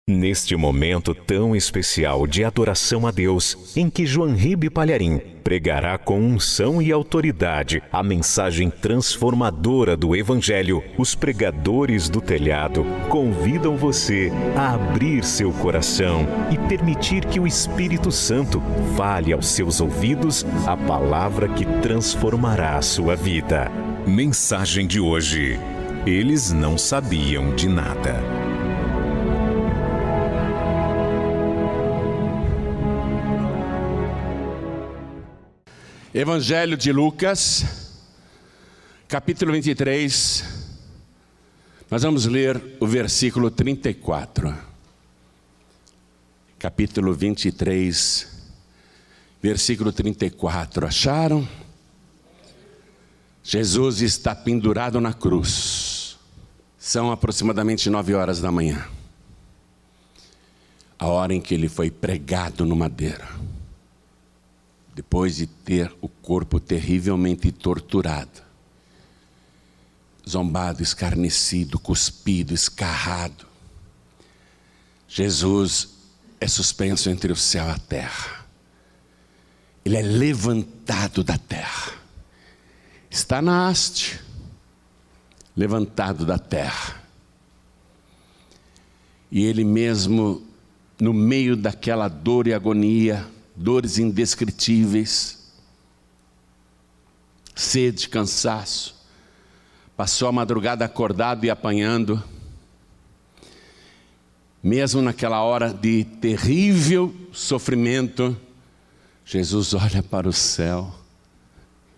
Neste momento tão especial de adoração a Deus, em que João Ribe Palharim pregará com unção e autoridade a mensagem transformadora do Evangelho, os pregadores do telhado convidam você a abrir seu coração e permitir que o Espírito Santo fale aos seus ouvidos a palavra que transformará a sua vida. Mensagem de hoje: eles não sabiam de nada. Evangelho de Lucas, capítulo 23, nós vamos ler o versículo 34. Capítulo 23, versículo 34. Acharam? Jesus está pendurado na cruz. São aproximadamente 9 horas da manhã. A hora em que ele foi pregado no madeiro. Depois de ter o corpo terrivelmente torturado, zombado, escarnecido, cuspido, escarrado, Jesus é suspenso entre o céu e a terra. Ele é levantado da terra. Está na haste, levantado da terra. E ele mesmo, no meio daquela dor e agonia, dores indescritíveis, sede, cansaço, passou a madrugada acordado e apanhando. Mesmo naquela hora de terrível sofrimento, Jesus olha para o céu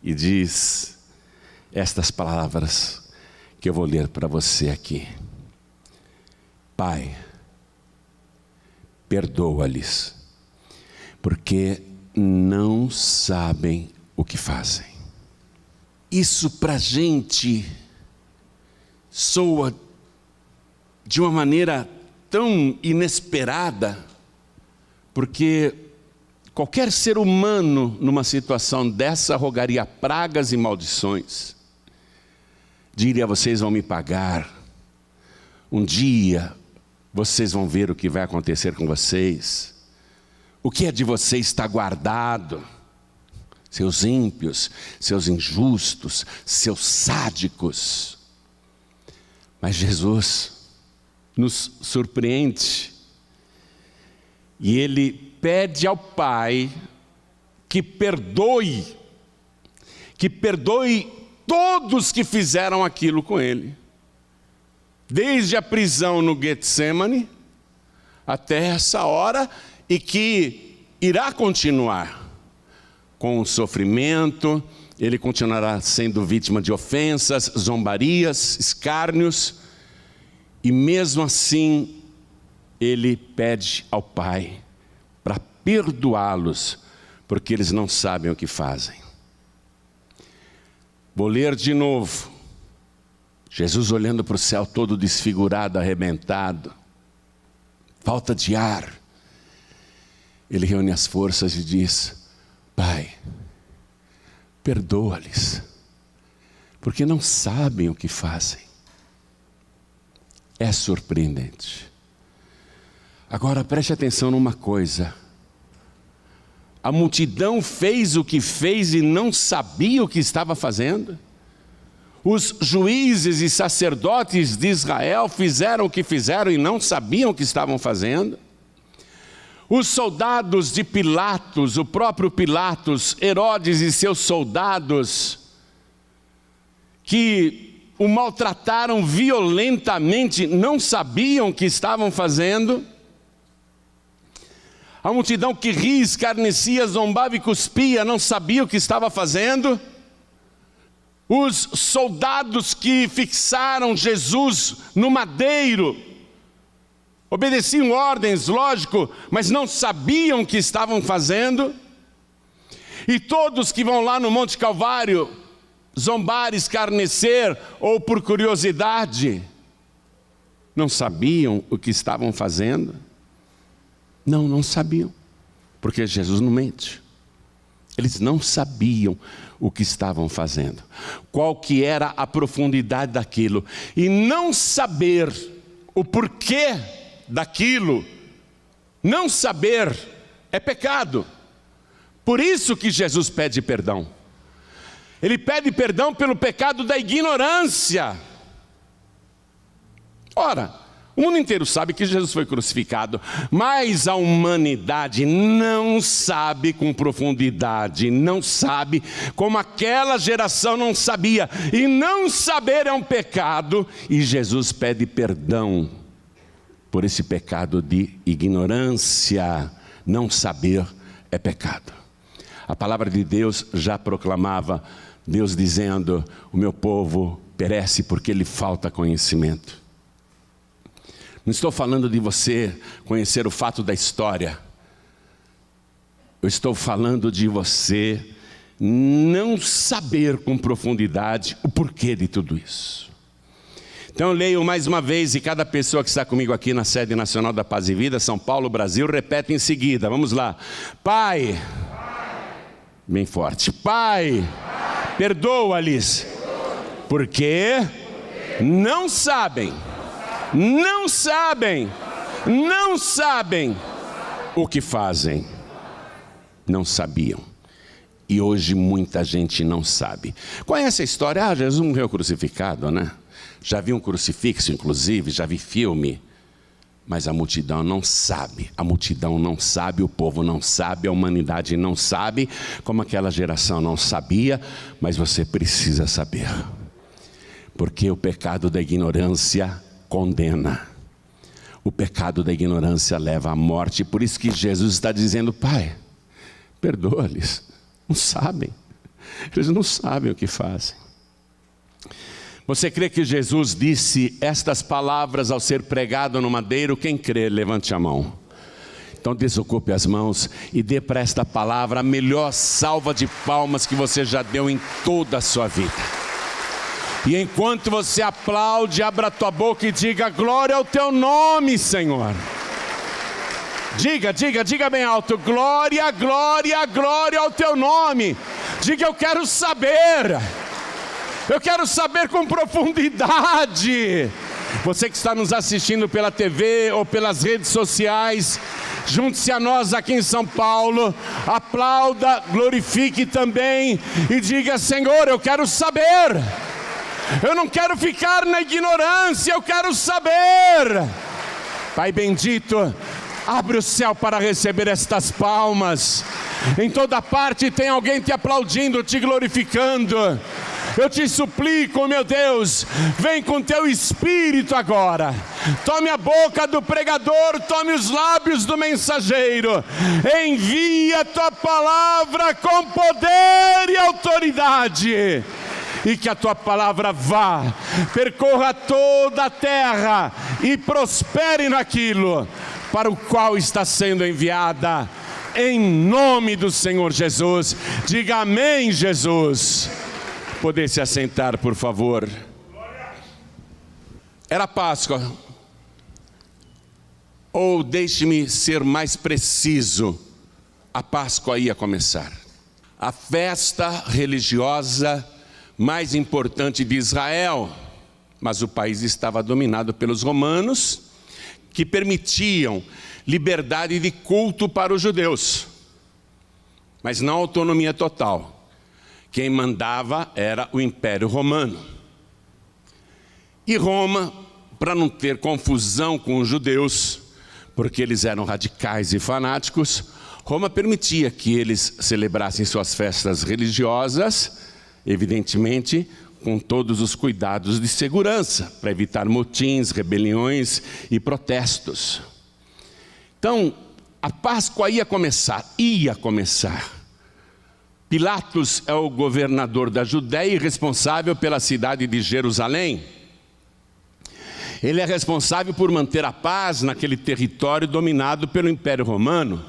e diz estas palavras que eu vou ler para você aqui: Pai, perdoa-lhes, porque não sabem o que fazem. Isso para a gente soa de uma maneira tão inesperada, porque qualquer ser humano numa situação dessa rogaria pragas e maldições. Diria: vocês vão me pagar, um dia vocês vão ver o que vai acontecer com vocês. O que é de vocês está guardado. Seus ímpios, seus injustos, seus sádicos. Mas Jesus nos surpreende. E Ele pede ao Pai que perdoe todos que fizeram aquilo com Ele. Desde a prisão no Getsemane até essa hora, e que irá continuar com o sofrimento. Ele continuará sendo vítima de ofensas, zombarias, escárnios, e mesmo assim ele pede ao Pai para perdoá-los, porque eles não sabem o que fazem. Vou ler de novo. Jesus olhando para o céu todo desfigurado, arrebentado, falta de ar. Ele reúne as forças e diz: Pai, perdoa-lhes, porque não sabem o que fazem. É surpreendente. Agora preste atenção numa coisa. A multidão fez o que fez e não sabia o que estava fazendo. Os juízes e sacerdotes de Israel fizeram o que fizeram e não sabiam o que estavam fazendo. Os soldados de Pilatos, o próprio Pilatos, Herodes e seus soldados, que o maltrataram violentamente, não sabiam o que estavam fazendo. A multidão que ria, escarnecia, zombava e cuspia, não sabia o que estava fazendo. Os soldados que fixaram Jesus no madeiro, obedeciam ordens, lógico, mas não sabiam o que estavam fazendo. E todos que vão lá no Monte Calvário zombar, escarnecer, ou por curiosidade, não sabiam o que estavam fazendo. Não sabiam, porque Jesus não mente. Eles não sabiam o que estavam fazendo, qual que era a profundidade daquilo. E não saber o porquê daquilo, não saber é pecado. Por isso que Jesus pede perdão. Ele pede perdão pelo pecado da ignorância. Ora, o mundo inteiro sabe que Jesus foi crucificado, mas a humanidade não sabe com profundidade, não sabe como aquela geração não sabia. E não saber é um pecado, e Jesus pede perdão por esse pecado de ignorância. Não saber é pecado. A palavra de Deus já proclamava, Deus dizendo: o meu povo perece porque lhe falta conhecimento. Não estou falando de você conhecer o fato da história. Eu estou falando de você não saber com profundidade o porquê de tudo isso. Então eu leio mais uma vez, e cada pessoa que está comigo aqui na sede nacional da Paz e Vida, São Paulo, Brasil, repete em seguida. Vamos lá. Pai, bem forte. Pai, perdoa-lhes, porque não sabem o que fazem. Não sabiam. E hoje muita gente não sabe. Conhece a história? Jesus morreu crucificado, né? Já vi um crucifixo, inclusive, já vi filme. Mas a multidão não sabe. A multidão não sabe, o povo não sabe, a humanidade não sabe, como aquela geração não sabia, mas você precisa saber. Porque o pecado da ignorância condena. O pecado da ignorância leva à morte. Por isso que Jesus está dizendo: Pai, perdoa-lhes. Não sabem. Eles não sabem o que fazem. Você crê que Jesus disse estas palavras ao ser pregado no madeiro? Quem crê, levante a mão. Então desocupe as mãos e dê para esta palavra a melhor salva de palmas que você já deu em toda a sua vida. E enquanto você aplaude, abra a tua boca e diga: glória ao teu nome, Senhor. Diga bem alto: glória, glória, glória ao teu nome. Diga: eu quero saber com profundidade. Você que está nos assistindo pela TV ou pelas redes sociais, junte-se a nós aqui em São Paulo, aplauda, glorifique também e diga: Senhor, eu quero saber. Eu não quero ficar na ignorância, eu quero saber. Pai bendito, abre o céu para receber estas palmas. Em toda parte tem alguém te aplaudindo, te glorificando. Eu te suplico, meu Deus, vem com teu Espírito agora. Tome a boca do pregador, tome os lábios do mensageiro. Envia a tua palavra com poder e autoridade. E que a tua palavra vá, percorra toda a terra e prospere naquilo para o qual está sendo enviada. Em nome do Senhor Jesus. Diga amém, Jesus. Poder se assentar, por favor. Era Páscoa. Ou deixe-me ser mais preciso, a Páscoa ia começar. A festa religiosa mais importante de Israel. Mas o país estava dominado pelos romanos, que permitiam liberdade de culto para os judeus, mas não autonomia total. Quem mandava era o Império Romano. E Roma, para não ter confusão com os judeus, porque eles eram radicais e fanáticos, Roma permitia que eles celebrassem suas festas religiosas, evidentemente com todos os cuidados de segurança, para evitar motins, rebeliões e protestos. Então, a Páscoa ia começar. Pilatos é o governador da Judéia e responsável pela cidade de Jerusalém. Ele é responsável por manter a paz naquele território dominado pelo Império Romano.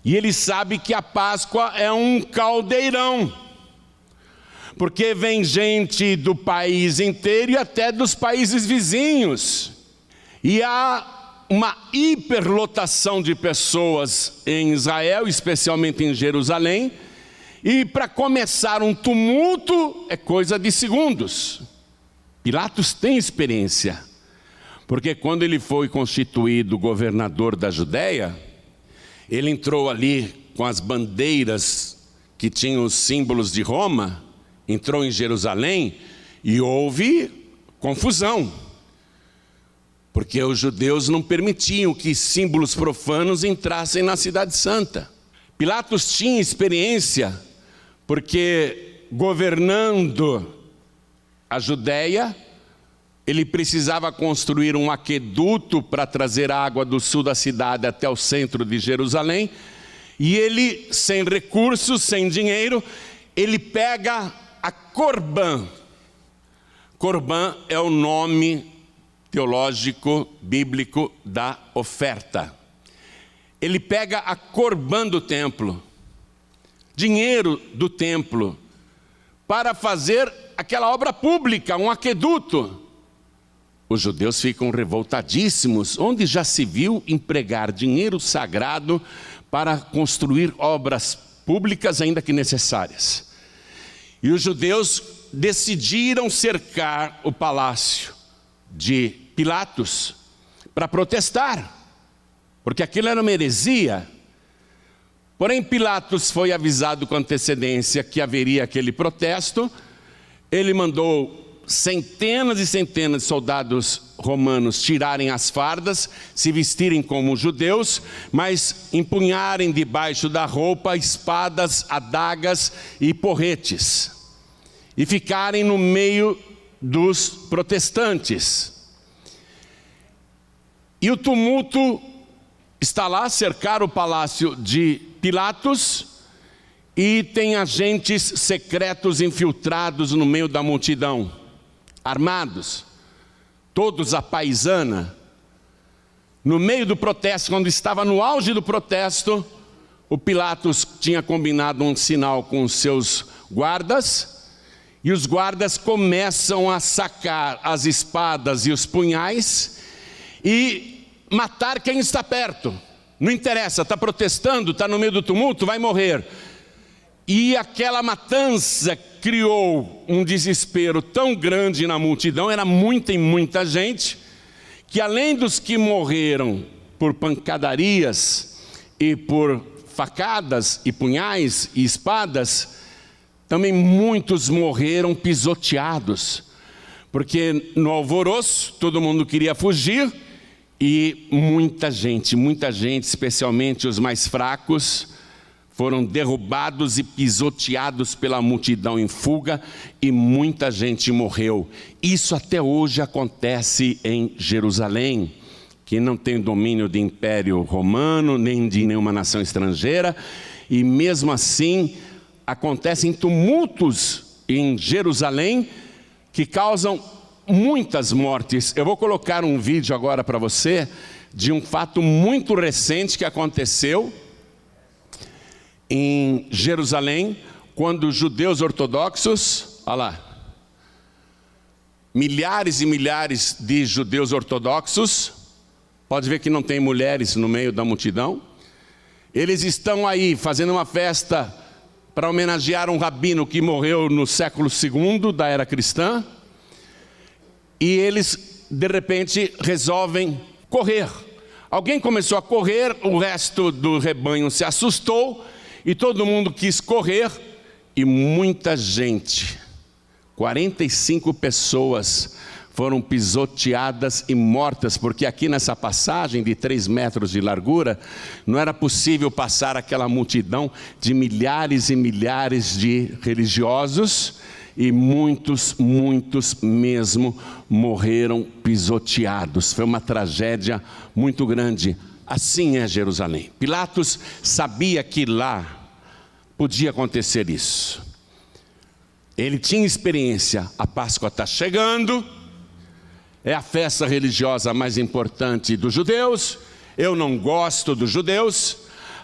E ele sabe que a Páscoa é um caldeirão, porque vem gente do país inteiro e até dos países vizinhos. E há uma hiperlotação de pessoas em Israel, especialmente em Jerusalém. E para começar um tumulto é coisa de segundos. Pilatos tem experiência, Porque quando ele foi constituído governador da Judéia, ele entrou ali com as bandeiras que tinham os símbolos de Roma, entrou em Jerusalém e houve confusão. Porque os judeus não permitiam que símbolos profanos entrassem na cidade santa. Pilatos tinha experiência, porque governando a Judéia, ele precisava construir um aqueduto para trazer água do sul da cidade até o centro de Jerusalém. E ele, sem recursos, sem dinheiro, ele pega a Corbã. Corbã é o nome teológico, bíblico da oferta. Ele pega a Corbã do templo, dinheiro do templo, para fazer aquela obra pública, um aqueduto. Os judeus ficam revoltadíssimos, onde já se viu empregar dinheiro sagrado para construir obras públicas, ainda que necessárias. E os judeus decidiram cercar o palácio de Pilatos para protestar, porque aquilo era uma heresia. Porém, Pilatos foi avisado com antecedência que haveria aquele protesto. Ele mandou centenas e centenas de soldados romanos tirarem as fardas, se vestirem como judeus, mas empunharem debaixo da roupa espadas, adagas e porretes, e ficarem no meio dos protestantes. E o tumulto está lá, cercar o palácio de Pilatos, e tem agentes secretos infiltrados no meio da multidão, armados, todos à paisana. No meio do protesto, quando estava no auge do protesto, o Pilatos tinha combinado um sinal com os seus guardas, e os guardas começam a sacar as espadas e os punhais e matar quem está perto. Não interessa, está protestando, está no meio do tumulto, vai morrer. E aquela matança criou um desespero tão grande na multidão, era muita e muita gente, que além dos que morreram por pancadarias e por facadas e punhais e espadas, também muitos morreram pisoteados, porque no alvoroço todo mundo queria fugir, e muita gente, especialmente os mais fracos, foram derrubados e pisoteados pela multidão em fuga, e muita gente morreu. Isso até hoje acontece em Jerusalém, que não tem domínio de Império Romano, nem de nenhuma nação estrangeira, e mesmo assim acontecem tumultos em Jerusalém que causam muitas mortes. Eu vou colocar um vídeo agora para você de um fato muito recente que aconteceu em Jerusalém, quando os judeus ortodoxos, olha lá, milhares e milhares de judeus ortodoxos, pode ver que não tem mulheres no meio da multidão, eles estão aí fazendo uma festa para homenagear um rabino que morreu no século II da era cristã, e eles de repente resolvem correr. Alguém começou a correr, o resto do rebanho se assustou, e todo mundo quis correr, e muita gente, 45 pessoas foram pisoteadas e mortas, porque aqui nessa passagem de 3 metros de largura, não era possível passar aquela multidão de milhares e milhares de religiosos, e muitos mesmo morreram pisoteados. Foi uma tragédia muito grande. Assim é Jerusalém. Pilatos sabia que lá podia acontecer isso. Ele tinha experiência. A Páscoa está chegando, é a festa religiosa mais importante dos judeus. Eu não gosto dos judeus.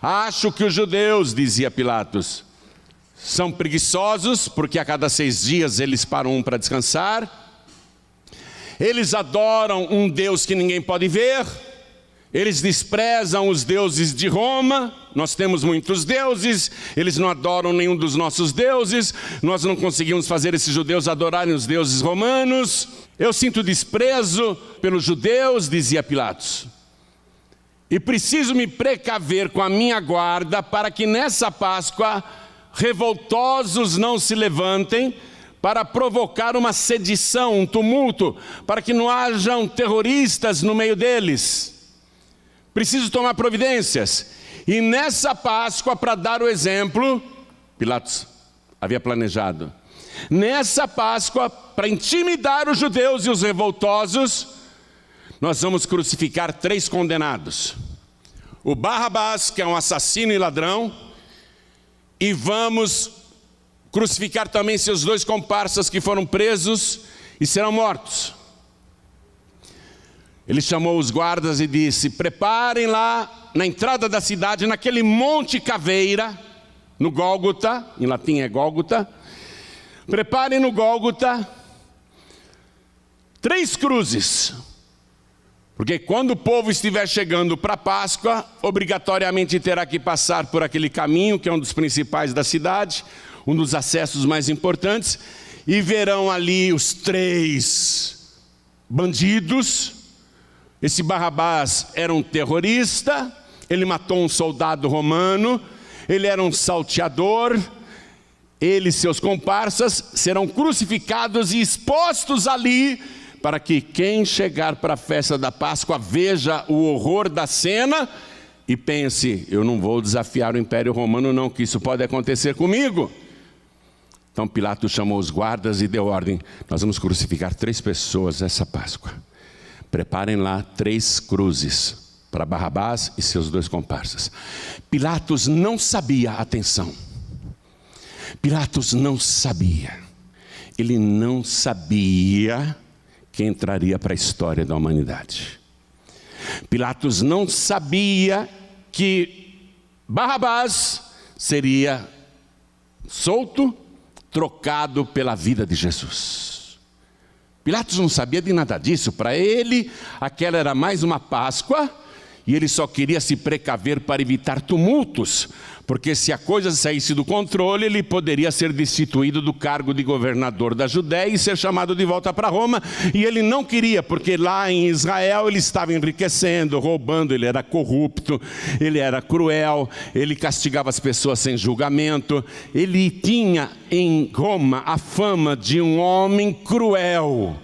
Acho que os judeus, dizia Pilatos, são preguiçosos, porque a cada 6 dias eles param para descansar. Eles adoram um Deus que ninguém pode ver. Eles desprezam os deuses de Roma. Nós temos muitos deuses, eles não adoram nenhum dos nossos deuses. Nós não conseguimos fazer esses judeus adorarem os deuses romanos. Eu sinto desprezo pelos judeus, dizia Pilatos, e preciso me precaver com a minha guarda para que nessa Páscoa revoltosos não se levantem para provocar uma sedição, um tumulto, para que não hajam terroristas no meio deles. Preciso tomar providências. E nessa Páscoa, para dar o exemplo, Pilatos havia planejado, nessa Páscoa, para intimidar os judeus e os revoltosos, nós vamos crucificar 3 condenados. O Barrabás, que é um assassino e ladrão, e vamos crucificar também seus 2 comparsas que foram presos e serão mortos. Ele chamou os guardas e disse: preparem lá na entrada da cidade, naquele monte caveira, no Gólgota, em latim é Gólgota, preparem no Gólgota 3 cruzes, porque quando o povo estiver chegando para a Páscoa, obrigatoriamente terá que passar por aquele caminho, que é um dos principais da cidade, um dos acessos mais importantes, e verão ali os 3 bandidos. Esse Barrabás era um terrorista, ele matou um soldado romano, ele era um salteador. Ele e seus comparsas serão crucificados e expostos ali, para que quem chegar para a festa da Páscoa veja o horror da cena e pense: eu não vou desafiar o Império Romano não, que isso pode acontecer comigo. Então Pilatos chamou os guardas e deu ordem: nós vamos crucificar 3 pessoas essa Páscoa. Preparem lá 3 cruzes para Barrabás e seus 2 comparsas. Pilatos não sabia, atenção, Pilatos não sabia, ele não sabia que entraria para a história da humanidade. Pilatos não sabia que Barrabás seria solto, trocado pela vida de Jesus. Pilatos não sabia de nada disso. Para ele, aquela era mais uma Páscoa, e ele só queria se precaver para evitar tumultos, porque se a coisa saísse do controle, ele poderia ser destituído do cargo de governador da Judéia e ser chamado de volta para Roma, e ele não queria, porque lá em Israel ele estava enriquecendo, roubando, ele era corrupto, ele era cruel, ele castigava as pessoas sem julgamento, ele tinha em Roma a fama de um homem cruel.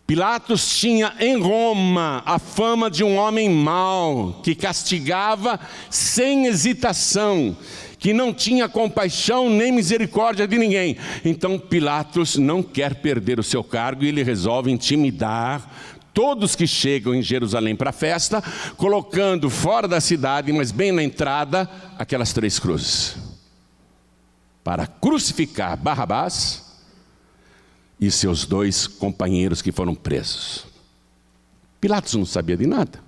Pilatos tinha em Roma a fama de um homem mau, que castigava sem hesitação, que não tinha compaixão nem misericórdia de ninguém. Então Pilatos não quer perder o seu cargo e ele resolve intimidar todos que chegam em Jerusalém para a festa, colocando fora da cidade, mas bem na entrada, aquelas 3 cruzes, para crucificar Barrabás e seus 2 companheiros que foram presos. Pilatos não sabia de nada.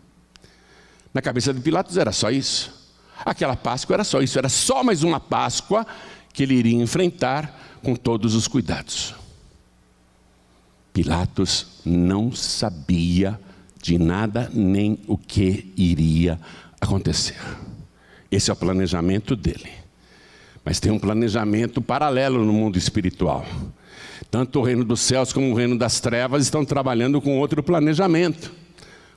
Na cabeça de Pilatos era só isso. Aquela Páscoa era só isso, era só mais uma Páscoa que ele iria enfrentar com todos os cuidados. Pilatos não sabia de nada nem o que iria acontecer. Esse é o planejamento dele. Mas tem um planejamento paralelo no mundo espiritual. Tanto o reino dos céus como o reino das trevas estão trabalhando com outro planejamento,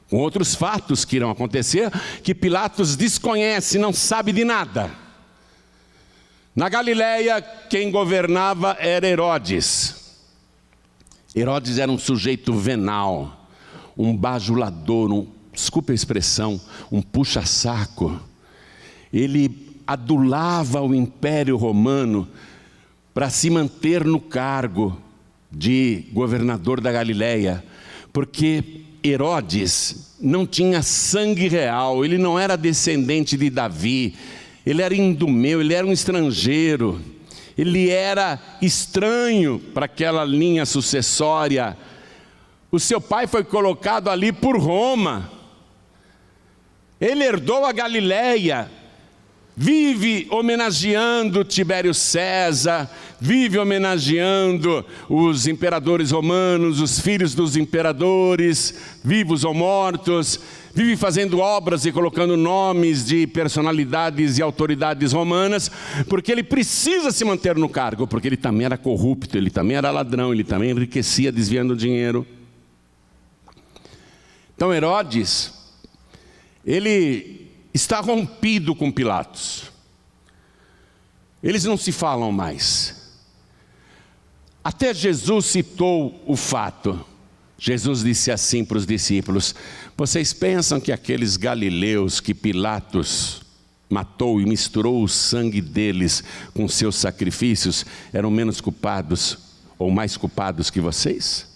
com outros fatos que irão acontecer, que Pilatos desconhece, não sabe de nada. Na Galileia, quem governava era Herodes. Herodes era um sujeito venal, um bajulador, desculpe a expressão, um puxa-saco. Ele adulava o Império Romano para se manter no cargo de governador da Galileia, porque Herodes não tinha sangue real, ele não era descendente de Davi, ele era indumeu, ele era um estrangeiro, ele era estranho para aquela linha sucessória. O seu pai foi colocado ali por Roma, ele herdou a Galileia, vive homenageando Tibério César, vive homenageando os imperadores romanos, os filhos dos imperadores, vivos ou mortos, vive fazendo obras e colocando nomes de personalidades e autoridades romanas, porque ele precisa se manter no cargo, porque ele também era corrupto, ele também era ladrão, ele também enriquecia desviando dinheiro. Então Herodes, ele está rompido com Pilatos. Eles não se falam mais. Até Jesus citou o fato. Jesus disse assim para os discípulos: vocês pensam que aqueles galileus que Pilatos matou e misturou o sangue deles com seus sacrifícios eram menos culpados ou mais culpados que vocês?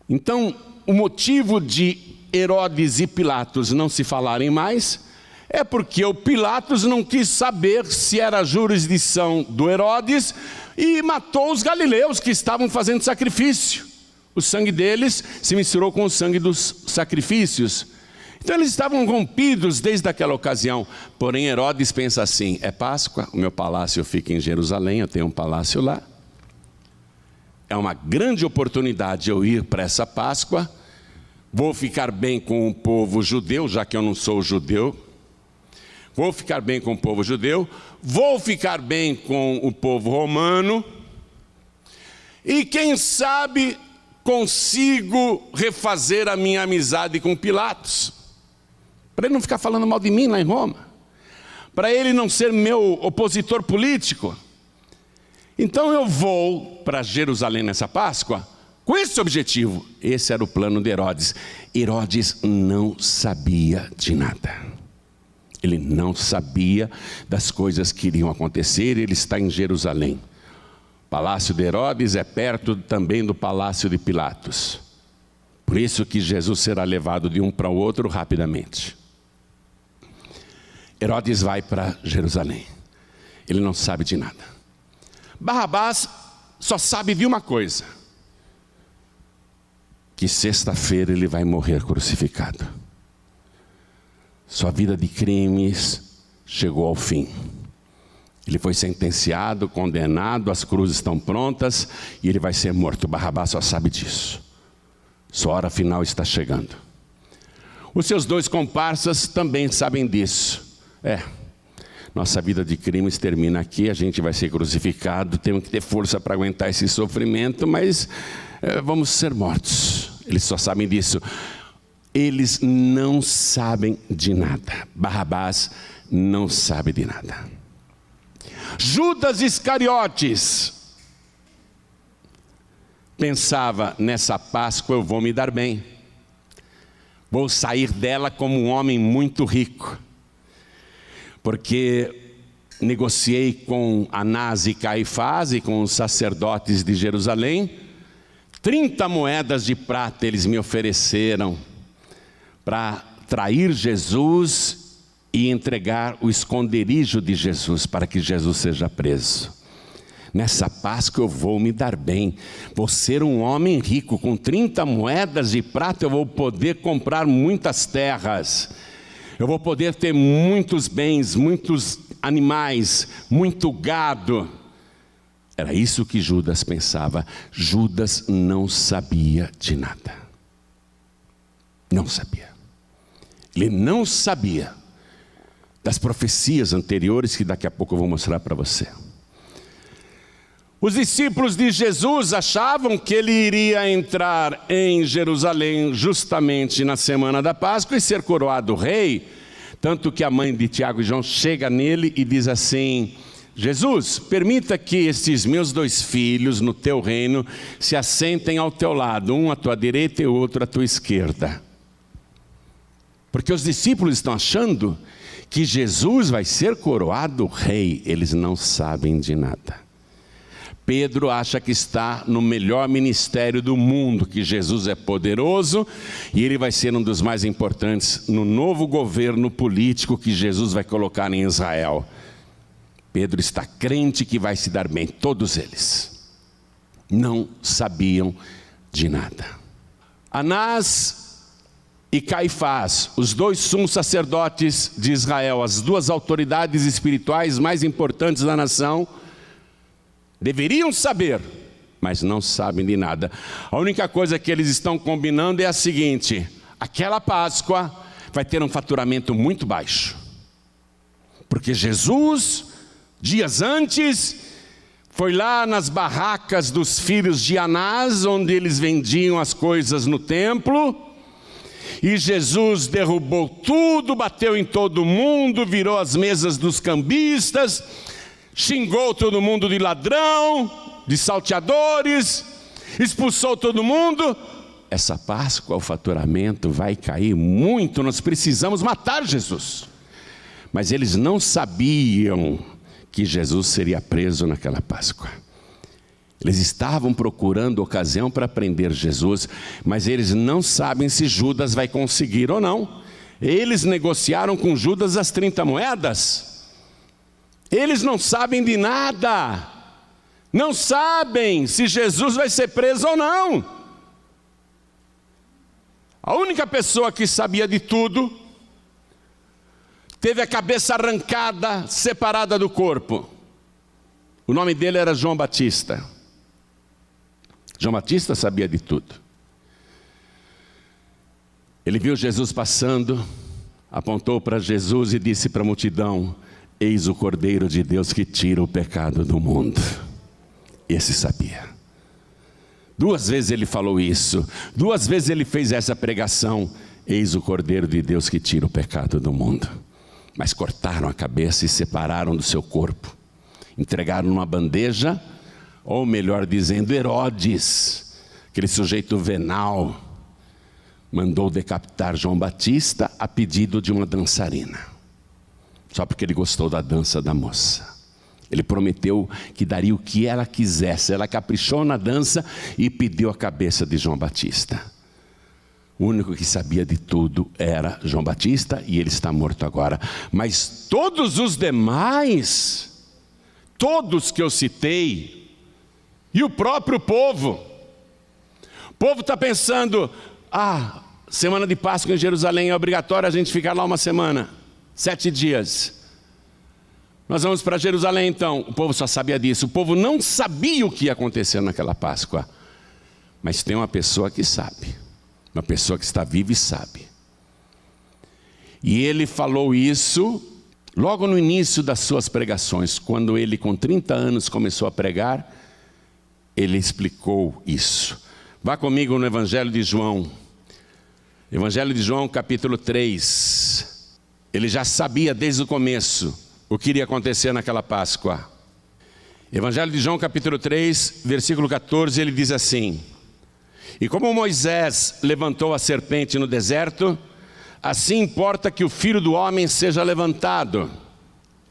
Então, o motivo de Herodes e Pilatos não se falarem mais é porque o Pilatos não quis saber se era a jurisdição do Herodes e matou os galileus que estavam fazendo sacrifício. O sangue deles se misturou com o sangue dos sacrifícios. Então eles estavam rompidos desde aquela ocasião. Porém Herodes pensa assim: é Páscoa, o meu palácio fica em Jerusalém, eu tenho um palácio lá. É uma grande oportunidade eu ir para essa Páscoa. Vou ficar bem com o povo judeu, já que eu não sou judeu. Vou ficar bem com o povo judeu, vou ficar bem com o povo romano, e quem sabe consigo refazer a minha amizade com Pilatos, para ele não ficar falando mal de mim lá em Roma, para ele não ser meu opositor político. Então eu vou para Jerusalém nessa Páscoa com esse objetivo. Esse era o plano de Herodes. Herodes não sabia de nada. Ele não sabia das coisas que iriam acontecer. Ele está em Jerusalém. O palácio de Herodes é perto também do palácio de Pilatos. Por isso que Jesus será levado de um para o outro rapidamente. Herodes vai para Jerusalém. Ele não sabe de nada. Barrabás só sabe de uma coisa: que sexta-feira ele vai morrer crucificado. Sua vida de crimes chegou ao fim. Ele foi sentenciado, condenado, as cruzes estão prontas e ele vai ser morto. Barrabás só sabe disso. Sua hora final está chegando. Os seus dois comparsas também sabem disso. Nossa vida de crimes termina aqui, a gente vai ser crucificado, temos que ter força para aguentar esse sofrimento, mas vamos ser mortos. Eles só sabem disso. Eles não sabem de nada. Barrabás não sabe de nada. Judas Iscariotes pensava: nessa Páscoa eu vou me dar bem. Vou sair dela como um homem muito rico. Porque negociei com Anás e Caifás e com os sacerdotes de Jerusalém. 30 moedas de prata eles me ofereceram para trair Jesus e entregar o esconderijo de Jesus para que Jesus seja preso. Nessa Páscoa eu vou me dar bem, vou ser um homem rico, com 30 moedas de prata eu vou poder comprar muitas terras, eu vou poder ter muitos bens, muitos animais, muito gado. Era isso que Judas pensava. Judas não sabia de nada. Não sabia. Ele não sabia das profecias anteriores que daqui a pouco eu vou mostrar para você. Os discípulos de Jesus achavam que ele iria entrar em Jerusalém justamente na semana da Páscoa e ser coroado rei. Tanto que a mãe de Tiago e João chega nele e diz assim: Jesus, permita que estes meus 2 filhos no teu reino se assentem ao teu lado, um à tua direita e o outro à tua esquerda. Porque os discípulos estão achando que Jesus vai ser coroado rei. Eles não sabem de nada. Pedro acha que está no melhor ministério do mundo, que Jesus é poderoso e ele vai ser um dos mais importantes no novo governo político que Jesus vai colocar em Israel. Pedro está crente que vai se dar bem. Todos eles não sabiam de nada. Anás e Caifás, os 2 sumos sacerdotes de Israel, as 2 autoridades espirituais mais importantes da nação, deveriam saber mas não sabem de nada. A única coisa que eles estão combinando é a seguinte: aquela Páscoa vai ter um faturamento muito baixo, porque Jesus, dias antes, foi lá nas barracas dos filhos de Anás, onde eles vendiam as coisas no templo, e Jesus derrubou tudo, bateu em todo mundo, virou as mesas dos cambistas, xingou todo mundo de ladrão, de salteadores, expulsou todo mundo. Essa Páscoa o faturamento vai cair muito, nós precisamos matar Jesus. Mas eles não sabiam que Jesus seria preso naquela Páscoa. Eles estavam procurando ocasião para prender Jesus, mas eles não sabem se Judas vai conseguir ou não. Eles negociaram com Judas as 30 moedas. Eles não sabem de nada. Não sabem se Jesus vai ser preso ou não. A única pessoa que sabia de tudo teve a cabeça arrancada, separada do corpo. O nome dele era João Batista. João Batista sabia de tudo. Ele viu Jesus passando, apontou para Jesus e disse para a multidão: eis o Cordeiro de Deus que tira o pecado do mundo. Esse sabia. 2 vezes ele falou isso, 2 vezes ele fez essa pregação: eis o Cordeiro de Deus que tira o pecado do mundo. Mas cortaram a cabeça e separaram do seu corpo, entregaram numa bandeja, ou melhor dizendo, Herodes, aquele sujeito venal, mandou decapitar João Batista a pedido de uma dançarina, só porque ele gostou da dança da moça. Ele prometeu que daria o que ela quisesse. Ela caprichou na dança e pediu a cabeça de João Batista. O único que sabia de tudo era João Batista, e ele está morto agora. Mas todos os demais, todos que eu citei, e o próprio povo, o povo está pensando: semana de Páscoa em Jerusalém, é obrigatório a gente ficar lá uma semana, 7 dias. Nós vamos para Jerusalém então. O povo só sabia disso. O povo não sabia o que ia acontecer naquela Páscoa. Mas tem uma pessoa que sabe. Uma pessoa que está viva e sabe. E ele falou isso logo no início das suas pregações. Quando ele, com 30 anos, começou a pregar, ele explicou isso. Vá comigo no Evangelho de João. Evangelho de João, capítulo 3. Ele já sabia desde o começo o que iria acontecer naquela Páscoa. Evangelho de João, capítulo 3, versículo 14, ele diz assim: e como Moisés levantou a serpente no deserto, assim importa que o Filho do Homem seja levantado.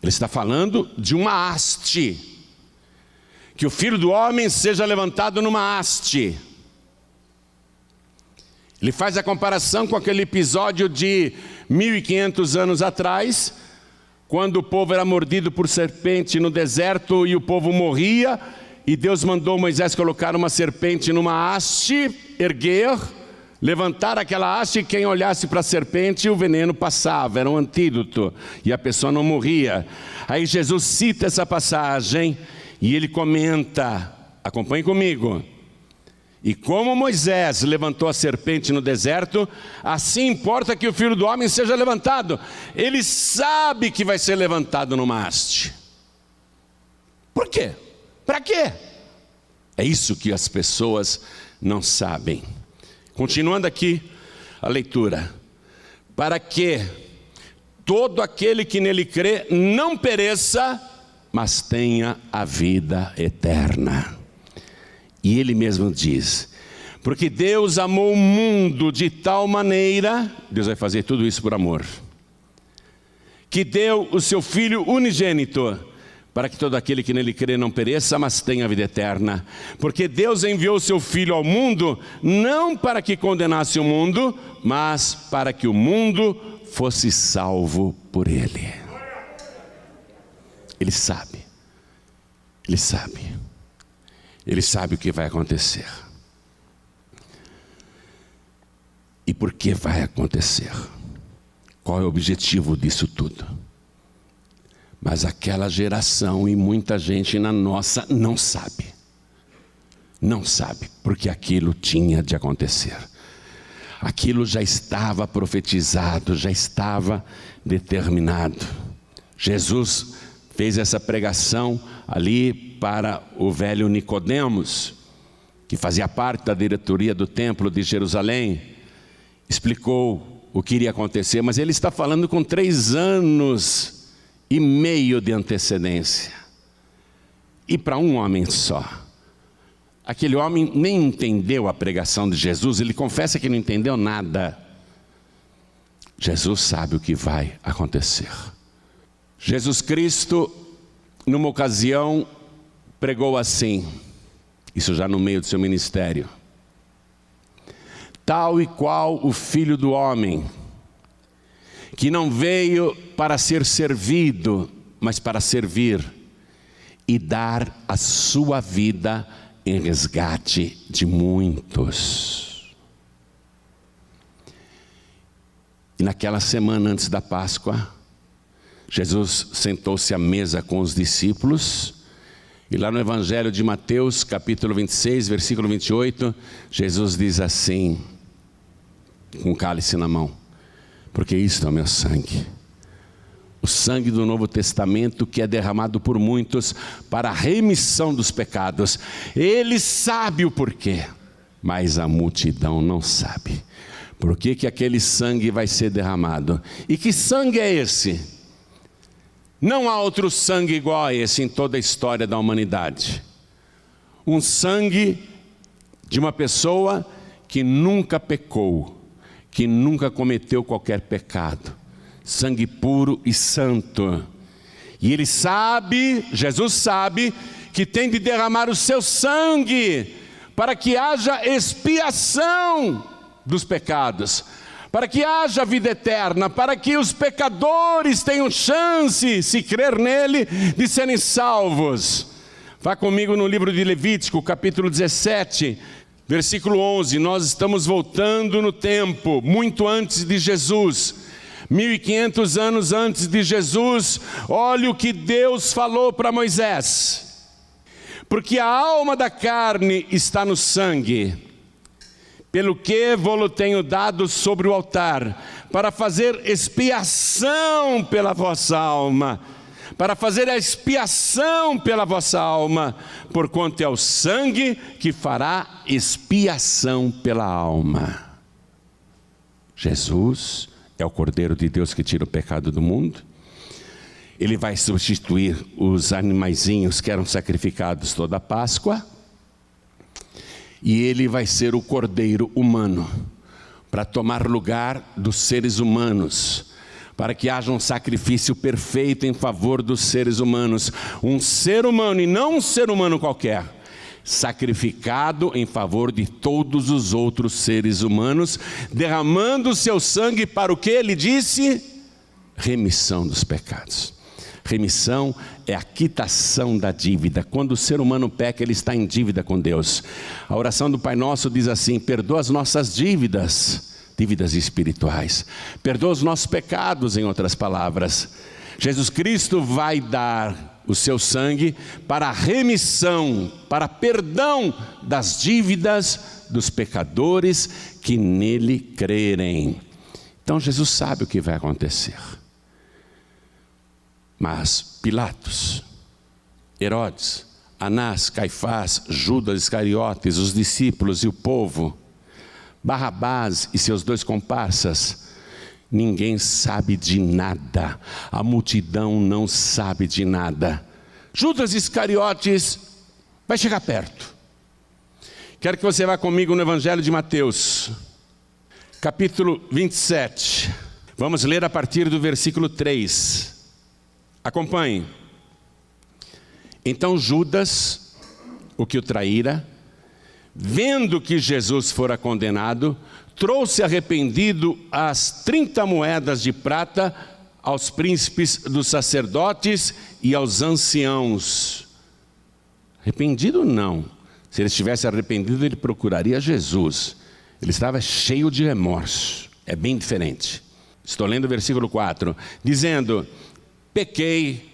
Ele está falando de uma haste. Que o Filho do Homem seja levantado numa haste. Ele faz a comparação com aquele episódio de 1500 anos atrás, quando o povo era mordido por serpente no deserto e o povo morria, e Deus mandou Moisés colocar uma serpente numa haste, erguer, levantar aquela haste, e quem olhasse para a serpente, o veneno passava, era um antídoto, e a pessoa não morria. Aí Jesus cita essa passagem, e ele comenta, acompanhe comigo: e como Moisés levantou a serpente no deserto, assim importa que o Filho do Homem seja levantado. Ele sabe que vai ser levantado numa haste. Por quê? Para quê? É isso que as pessoas não sabem. Continuando aqui a leitura: para que todo aquele que nele crê não pereça, mas tenha a vida eterna. E ele mesmo diz: porque Deus amou o mundo de tal maneira, Deus vai fazer tudo isso por amor, que deu o seu Filho unigênito, para que todo aquele que nele crê não pereça, mas tenha a vida eterna. Porque Deus enviou o seu Filho ao mundo, não para que condenasse o mundo, mas para que o mundo fosse salvo por ele. Ele sabe. Ele sabe. Ele sabe o que vai acontecer. E por que vai acontecer? Qual é o objetivo disso tudo? Mas aquela geração e muita gente na nossa não sabe. Não sabe, porque aquilo tinha de acontecer. Aquilo já estava profetizado, já estava determinado. Jesus fez essa pregação ali para o velho Nicodemos, que fazia parte da diretoria do templo de Jerusalém. Explicou o que iria acontecer, mas ele está falando com 3 anos e meio de antecedência. E para um homem só. Aquele homem nem entendeu a pregação de Jesus, ele confessa que não entendeu nada. Jesus sabe o que vai acontecer. Jesus Cristo, numa ocasião, pregou assim, isso já no meio do seu ministério: tal e qual o Filho do Homem, que não veio para ser servido, mas para servir e dar a sua vida em resgate de muitos. E naquela semana antes da Páscoa, Jesus sentou-se à mesa com os discípulos, e lá no Evangelho de Mateus, capítulo 26, versículo 28, Jesus diz assim, com o cálice na mão: porque isto é o meu sangue, o sangue do Novo Testamento, que é derramado por muitos para a remissão dos pecados. Ele sabe o porquê, mas a multidão não sabe. Por que aquele sangue vai ser derramado? E que sangue é esse? Não há outro sangue igual a esse em toda a história da humanidade. Um sangue de uma pessoa que nunca pecou, que nunca cometeu qualquer pecado. Sangue puro e santo. E ele sabe, Jesus sabe, que tem de derramar o seu sangue para que haja expiação dos pecados, para que haja vida eterna, para que os pecadores tenham chance, se crer nele, de serem salvos. Vá comigo no livro de Levítico, capítulo 17, versículo 11. Nós estamos voltando no tempo, muito antes de Jesus. 1500 anos antes de Jesus, olha o que Deus falou para Moisés: porque a alma da carne está no sangue, pelo que vou-lo tenho dado sobre o altar, para fazer expiação pela vossa alma, para fazer a expiação pela vossa alma, porquanto é o sangue que fará expiação pela alma. Jesus é o Cordeiro de Deus que tira o pecado do mundo. Ele vai substituir os animaizinhos que eram sacrificados toda a Páscoa. E ele vai ser o Cordeiro humano, para tomar lugar dos seres humanos, para que haja um sacrifício perfeito em favor dos seres humanos. Um ser humano, e não um ser humano qualquer, sacrificado em favor de todos os outros seres humanos, derramando o seu sangue para o que ele disse? Remissão dos pecados. Remissão é a quitação da dívida. Quando o ser humano peca, ele está em dívida com Deus. A oração do Pai Nosso diz assim: perdoa as nossas dívidas, dívidas espirituais. Perdoa os nossos pecados, em outras palavras. Jesus Cristo vai dar o seu sangue para a remissão, para perdão das dívidas dos pecadores que nele crerem. Então Jesus sabe o que vai acontecer. Mas Pilatos, Herodes, Anás, Caifás, Judas Iscariotes, os discípulos e o povo, Barrabás e seus 2 comparsas, ninguém sabe de nada. A multidão não sabe de nada. Judas Iscariotes vai chegar perto. Quero que você vá comigo no Evangelho de Mateus, capítulo 27. Vamos ler a partir do versículo 3. Acompanhe. Então Judas, o que o traíra, vendo que Jesus fora condenado, trouxe arrependido as 30 moedas de prata aos príncipes dos sacerdotes e aos anciãos. Arrependido não. Se ele estivesse arrependido, ele procuraria Jesus. Ele estava cheio de remorso. É bem diferente. Estou lendo o versículo 4, dizendo: pequei,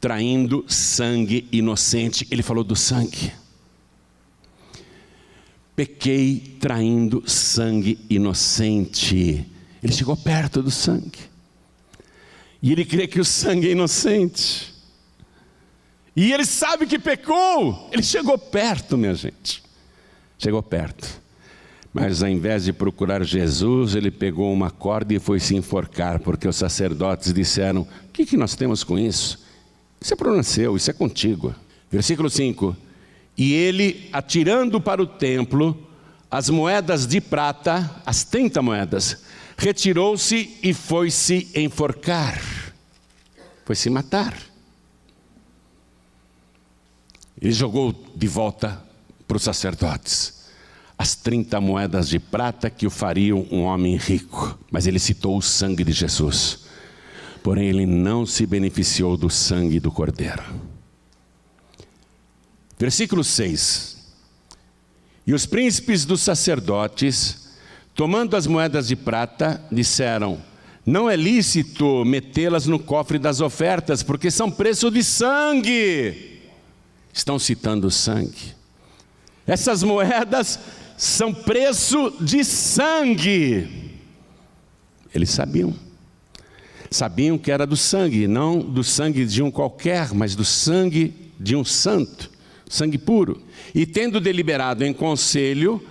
traindo sangue inocente. Ele falou do sangue. Pequei traindo sangue inocente. Ele chegou perto do sangue. E ele crê que o sangue é inocente. E ele sabe que pecou. Ele chegou perto, minha gente. Chegou perto. Mas ao invés de procurar Jesus, ele pegou uma corda e foi se enforcar, porque os sacerdotes disseram: o que nós temos com isso? Isso é problema seu, isso é contigo. Versículo 5. E ele, atirando para o templo as moedas de prata, as 30 moedas, retirou-se e foi se enforcar. Foi se matar. Ele jogou de volta para os sacerdotes as 30 moedas de prata que o fariam um homem rico. Mas ele citou o sangue de Jesus. Porém, ele não se beneficiou do sangue do Cordeiro. Versículo 6. E os príncipes dos sacerdotes, tomando as moedas de prata, disseram: não é lícito metê-las no cofre das ofertas, porque são preço de sangue. Estão citando o sangue. Essas moedas são preço de sangue. Eles sabiam. Sabiam que era do sangue, não do sangue de um qualquer, mas do sangue de um santo, sangue puro. E tendo deliberado em conselho,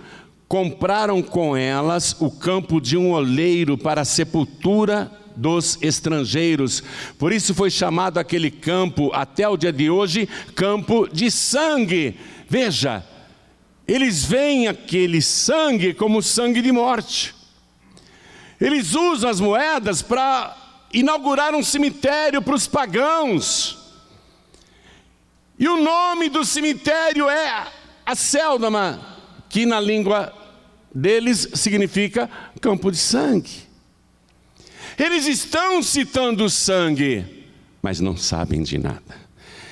compraram com elas o campo de um oleiro para a sepultura dos estrangeiros. Por isso foi chamado aquele campo, até o dia de hoje, campo de sangue. Veja, eles veem aquele sangue como sangue de morte. Eles usam as moedas para inaugurar um cemitério para os pagãos. E o nome do cemitério é Acéldama, que na língua deles significa campo de sangue. Eles estão citando o sangue, mas não sabem de nada.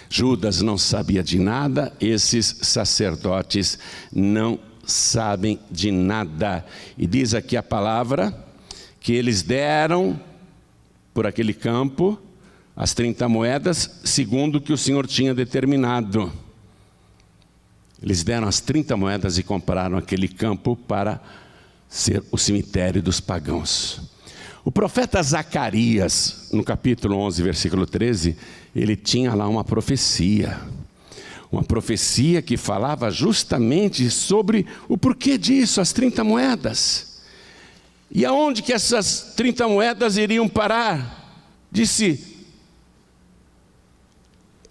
Judas não sabia de nada, esses sacerdotes não sabem de nada. E diz aqui a palavra que eles deram por aquele campo as 30 moedas, segundo o que o Senhor tinha determinado. Eles deram as 30 moedas e compraram aquele campo para ser o cemitério dos pagãos. O profeta Zacarias, no capítulo 11, versículo 13, ele tinha lá uma profecia que falava justamente sobre o porquê disso, as 30 moedas. E aonde que essas 30 moedas iriam parar? Disse: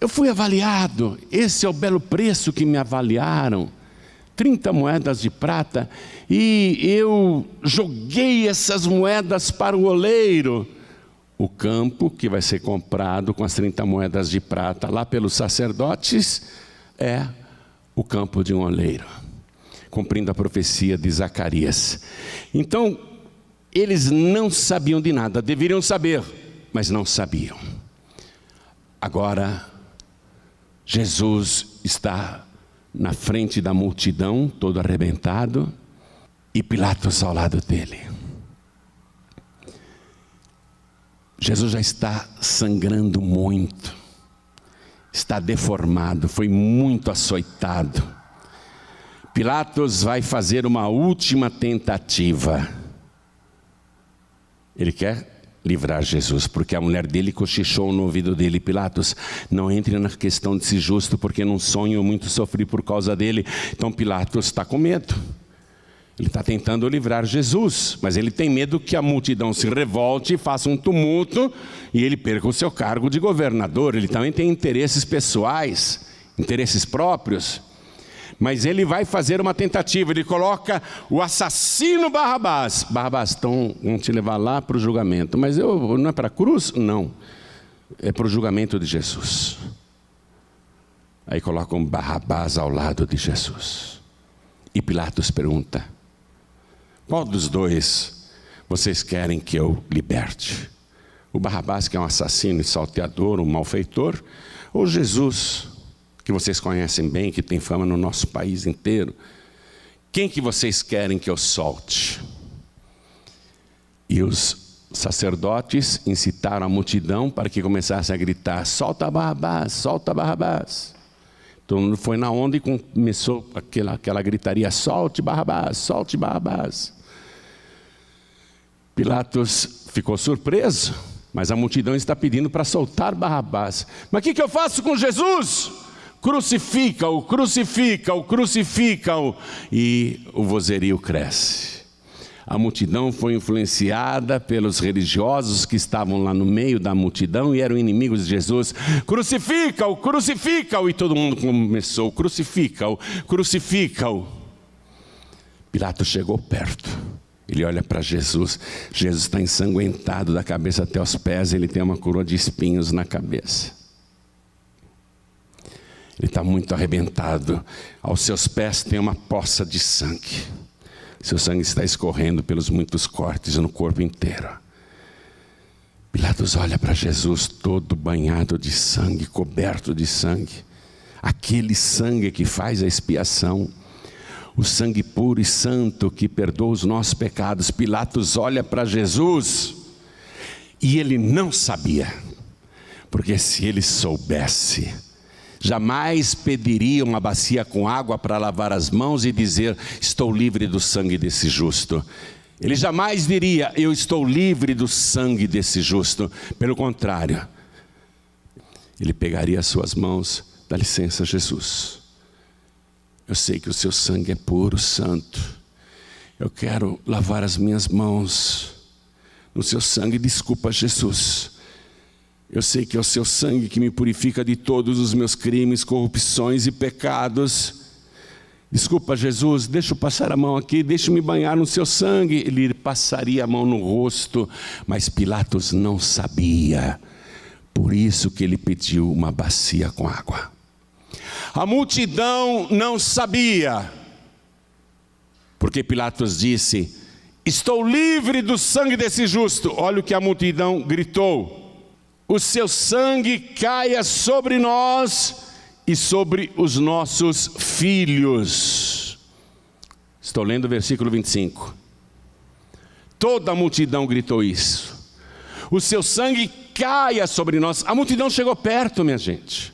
eu fui avaliado, esse é o belo preço que me avaliaram, 30 moedas de prata, e eu joguei essas moedas para o oleiro. O campo que vai ser comprado com as 30 moedas de prata lá pelos sacerdotes é o campo de um oleiro, cumprindo a profecia de Zacarias. Então, eles não sabiam de nada, deveriam saber, mas não sabiam. Agora, Jesus está na frente da multidão, todo arrebentado, e Pilatos ao lado dele. Jesus já está sangrando muito, está deformado, foi muito açoitado. Pilatos vai fazer uma última tentativa. Ele quer livrar Jesus, porque a mulher dele cochichou no ouvido dele: Pilatos, não entre na questão de ser justo, porque num sonho eu muito sofri por causa dele. Então Pilatos está com medo. Ele está tentando livrar Jesus, mas ele tem medo que a multidão se revolte, faça um tumulto e ele perca o seu cargo de governador. Ele também tem interesses pessoais, interesses próprios. Mas ele vai fazer uma tentativa, ele coloca o assassino Barrabás. Barrabás, então vamos te levar lá para o julgamento. Mas não é para a cruz? Não, é para o julgamento de Jesus. Aí colocam Barrabás ao lado de Jesus. E Pilatos pergunta: qual dos dois vocês querem que eu liberte? O Barrabás, que é um assassino e salteador, um malfeitor, ou Jesus, que vocês conhecem bem, que tem fama no nosso país inteiro? Quem que vocês querem que eu solte? E os sacerdotes incitaram a multidão para que começasse a gritar: solta Barrabás, solta Barrabás. Todo mundo foi na onda e começou aquela gritaria: solte Barrabás, solte Barrabás. Pilatos ficou surpreso, mas a multidão está pedindo para soltar Barrabás. Mas o que eu faço com Jesus? Crucifica-o, crucifica-o, crucifica-o. E o vozerio cresce. A multidão foi influenciada pelos religiosos que estavam lá no meio da multidão e eram inimigos de Jesus. Crucifica-o, crucifica-o. E todo mundo começou: crucifica-o, crucifica-o. Pilatos chegou perto. Ele olha para Jesus. Jesus está ensanguentado da cabeça até os pés. Ele tem uma coroa de espinhos na cabeça. Ele está muito arrebentado. Aos seus pés tem uma poça de sangue. Seu sangue está escorrendo pelos muitos cortes no corpo inteiro. Pilatos olha para Jesus todo banhado de sangue, coberto de sangue. Aquele sangue que faz a expiação. O sangue puro e santo que perdoa os nossos pecados. Pilatos olha para Jesus e ele não sabia. Porque se ele soubesse, jamais pediria uma bacia com água para lavar as mãos e dizer: estou livre do sangue desse justo. Ele jamais diria: eu estou livre do sangue desse justo. Pelo contrário, ele pegaria as suas mãos: dá licença, Jesus, eu sei que o seu sangue é puro, santo. Eu quero lavar as minhas mãos no seu sangue. Desculpa, Jesus. Eu sei que é o seu sangue que me purifica de todos os meus crimes, corrupções e pecados. Desculpa, Jesus, deixa eu passar a mão aqui, deixa eu me banhar no seu sangue. Ele passaria a mão no rosto, mas Pilatos não sabia. Por isso que ele pediu uma bacia com água. A multidão não sabia. Porque Pilatos disse: estou livre do sangue desse justo. Olha o que a multidão gritou: o seu sangue caia sobre nós e sobre os nossos filhos. Estou lendo o versículo 25. Toda a multidão gritou isso. O seu sangue caia sobre nós. A multidão chegou perto, minha gente.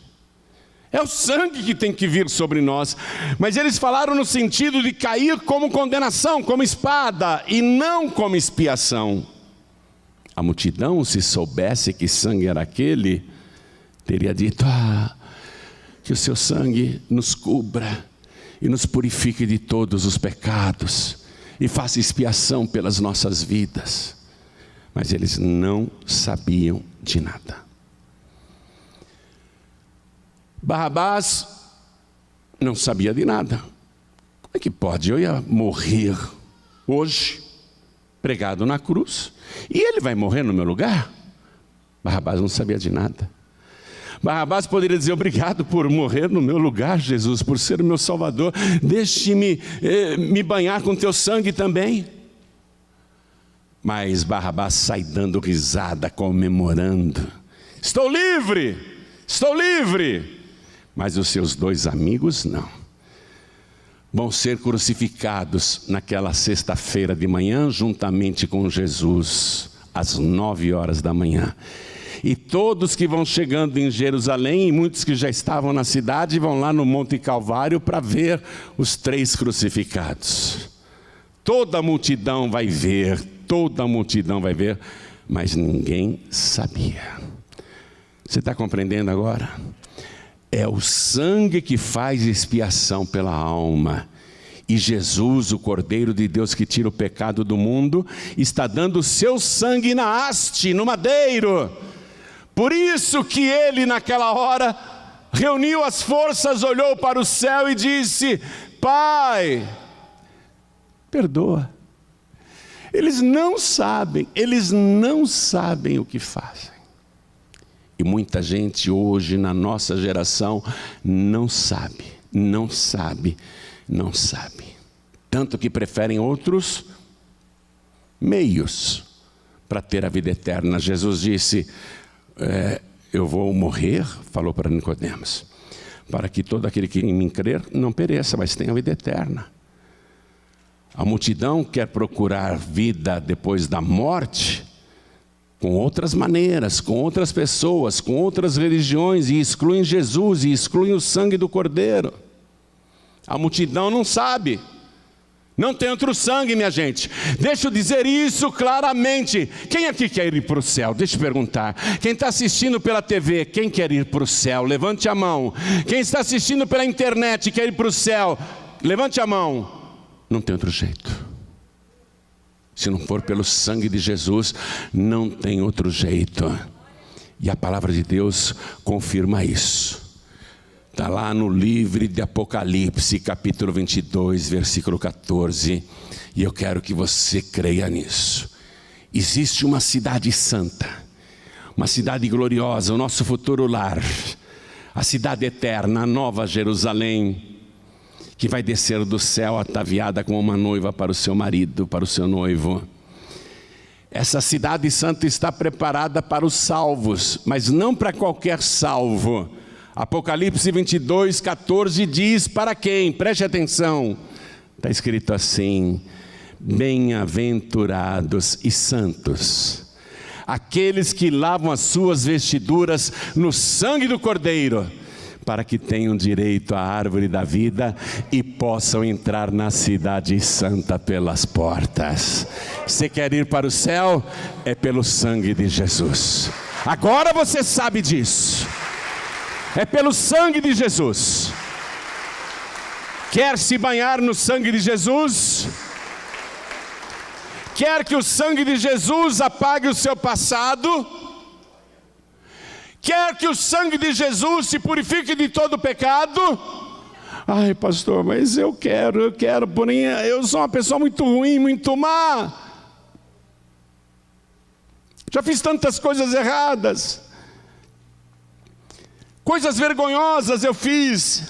É o sangue que tem que vir sobre nós. Mas eles falaram no sentido de cair como condenação, como espada, e não como expiação. A multidão, se soubesse que sangue era aquele, teria dito: que o seu sangue nos cubra e nos purifique de todos os pecados e faça expiação pelas nossas vidas. Mas eles não sabiam de nada. Barrabás não sabia de nada. Como é que pode? Eu ia morrer hoje, pregado na cruz, e ele vai morrer no meu lugar? Barrabás não sabia de nada. Barrabás poderia dizer: obrigado por morrer no meu lugar, Jesus, por ser o meu Salvador. Deixe-me me banhar com teu sangue também. Mas Barrabás sai dando risada, comemorando: estou livre, estou livre. Mas os seus dois amigos não. Vão ser crucificados naquela sexta-feira de manhã, juntamente com Jesus, às 9 horas da manhã. E todos que vão chegando em Jerusalém, e muitos que já estavam na cidade, vão lá no Monte Calvário para ver os 3 crucificados. Toda a multidão vai ver, mas ninguém sabia. Você está compreendendo agora? É o sangue que faz expiação pela alma. E Jesus, o Cordeiro de Deus que tira o pecado do mundo, está dando o seu sangue na haste, no madeiro. Por isso que ele, naquela hora, reuniu as forças, olhou para o céu e disse: Pai, perdoa. Eles não sabem o que fazem. E muita gente hoje, na nossa geração, não sabe. Tanto que preferem outros meios para ter a vida eterna. Jesus disse: eu vou morrer, falou para Nicodemos, para que todo aquele que em mim crer não pereça, mas tenha a vida eterna. A multidão quer procurar vida depois da morte, com outras maneiras, com outras pessoas, com outras religiões, e excluem Jesus, e excluem o sangue do Cordeiro. A multidão não sabe. Não tem outro sangue, minha gente. Deixa eu dizer isso claramente. Quem aqui quer ir para o céu? Deixa eu perguntar. Quem está assistindo pela TV, quem quer ir para o céu? Levante a mão. Quem está assistindo pela internet, quer ir para o céu? Levante a mão. Não tem outro jeito. Se não for pelo sangue de Jesus, não tem outro jeito. E a palavra de Deus confirma isso. Está lá no livro de Apocalipse, capítulo 22, versículo 14. E eu quero que você creia nisso. Existe uma cidade santa, uma cidade gloriosa, o nosso futuro lar, a cidade eterna, a nova Jerusalém, que vai descer do céu ataviada como uma noiva para o seu marido, para o seu noivo. Essa cidade santa está preparada para os salvos, mas não para qualquer salvo. Apocalipse 22, 14 diz para quem? Preste atenção. Está escrito assim: bem-aventurados e santos, aqueles que lavam as suas vestiduras no sangue do Cordeiro, para que tenham direito à árvore da vida e possam entrar na cidade santa pelas portas. Você quer ir para o céu? É pelo sangue de Jesus. Agora você sabe disso. É pelo sangue de Jesus. Quer se banhar no sangue de Jesus? Quer que o sangue de Jesus apague o seu passado? Quer que o sangue de Jesus te purifique de todo pecado? Ai, pastor, mas eu quero, porém eu sou uma pessoa muito ruim, muito má. Já fiz tantas coisas erradas. Coisas vergonhosas eu fiz.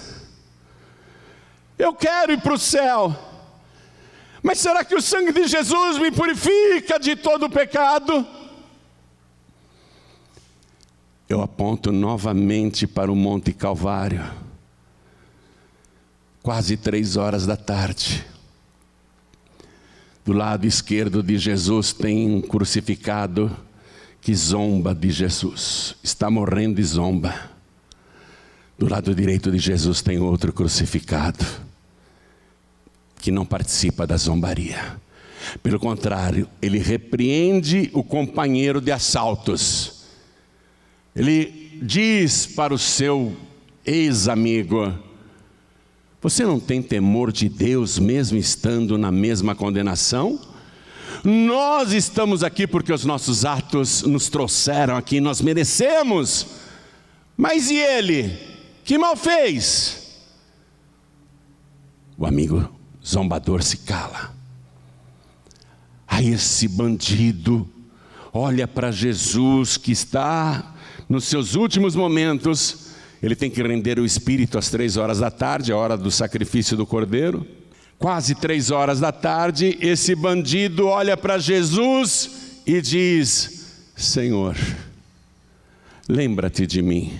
Eu quero ir para o céu. Mas será que o sangue de Jesus me purifica de todo o pecado? Eu aponto novamente para o Monte Calvário. Quase 3 horas da tarde. Do lado esquerdo de Jesus tem um crucificado que zomba de Jesus. Está morrendo e zomba. Do lado direito de Jesus tem outro crucificado, que não participa da zombaria. Pelo contrário, ele repreende o companheiro de assaltos. Ele diz para o seu ex-amigo: você não tem temor de Deus mesmo estando na mesma condenação? Nós estamos aqui porque os nossos atos nos trouxeram aqui, nós merecemos. Mas e ele? Que mal fez? O amigo zombador se cala. Aí esse bandido olha para Jesus, que está nos seus últimos momentos. Ele tem que render o espírito às 3 horas da tarde, a hora do sacrifício do Cordeiro. Quase 3 horas da tarde, esse bandido olha para Jesus e diz: Senhor, lembra-te de mim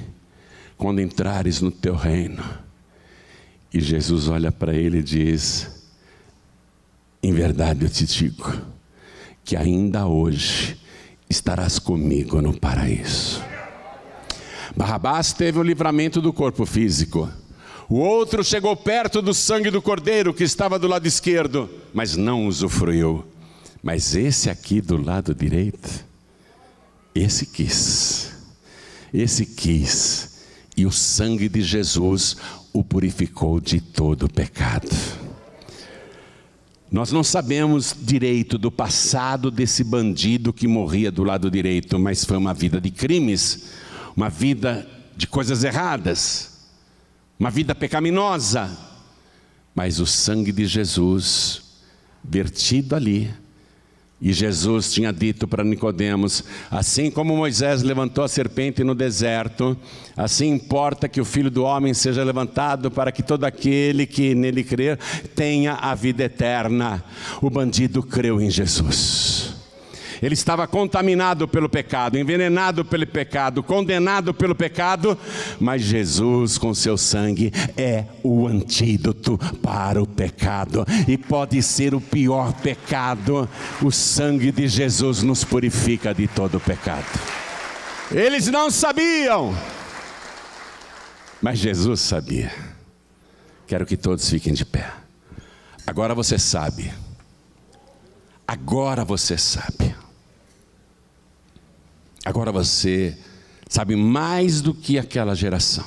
quando entrares no teu reino. E Jesus olha para ele e diz: em verdade eu te digo, que ainda hoje estarás comigo no paraíso. Barrabás teve o livramento do corpo físico. O outro chegou perto do sangue do Cordeiro, que estava do lado esquerdo, mas não usufruiu. Mas esse aqui do lado direito, esse quis. E o sangue de Jesus o purificou de todo o pecado. Nós não sabemos direito do passado desse bandido que morria do lado direito, mas foi uma vida de crimes, uma vida de coisas erradas, uma vida pecaminosa. Mas o sangue de Jesus vertido ali. E Jesus tinha dito para Nicodemos: assim como Moisés levantou a serpente no deserto, assim importa que o Filho do Homem seja levantado, para que todo aquele que nele crer tenha a vida eterna. O bandido creu em Jesus. Ele estava contaminado pelo pecado, envenenado pelo pecado, condenado pelo pecado, mas Jesus, com seu sangue, é o antídoto para o pecado. E pode ser o pior pecado, o sangue de Jesus nos purifica de todo o pecado. Eles não sabiam, mas Jesus sabia. Quero que todos fiquem de pé. Agora você sabe. Agora você sabe. Agora você sabe mais do que aquela geração.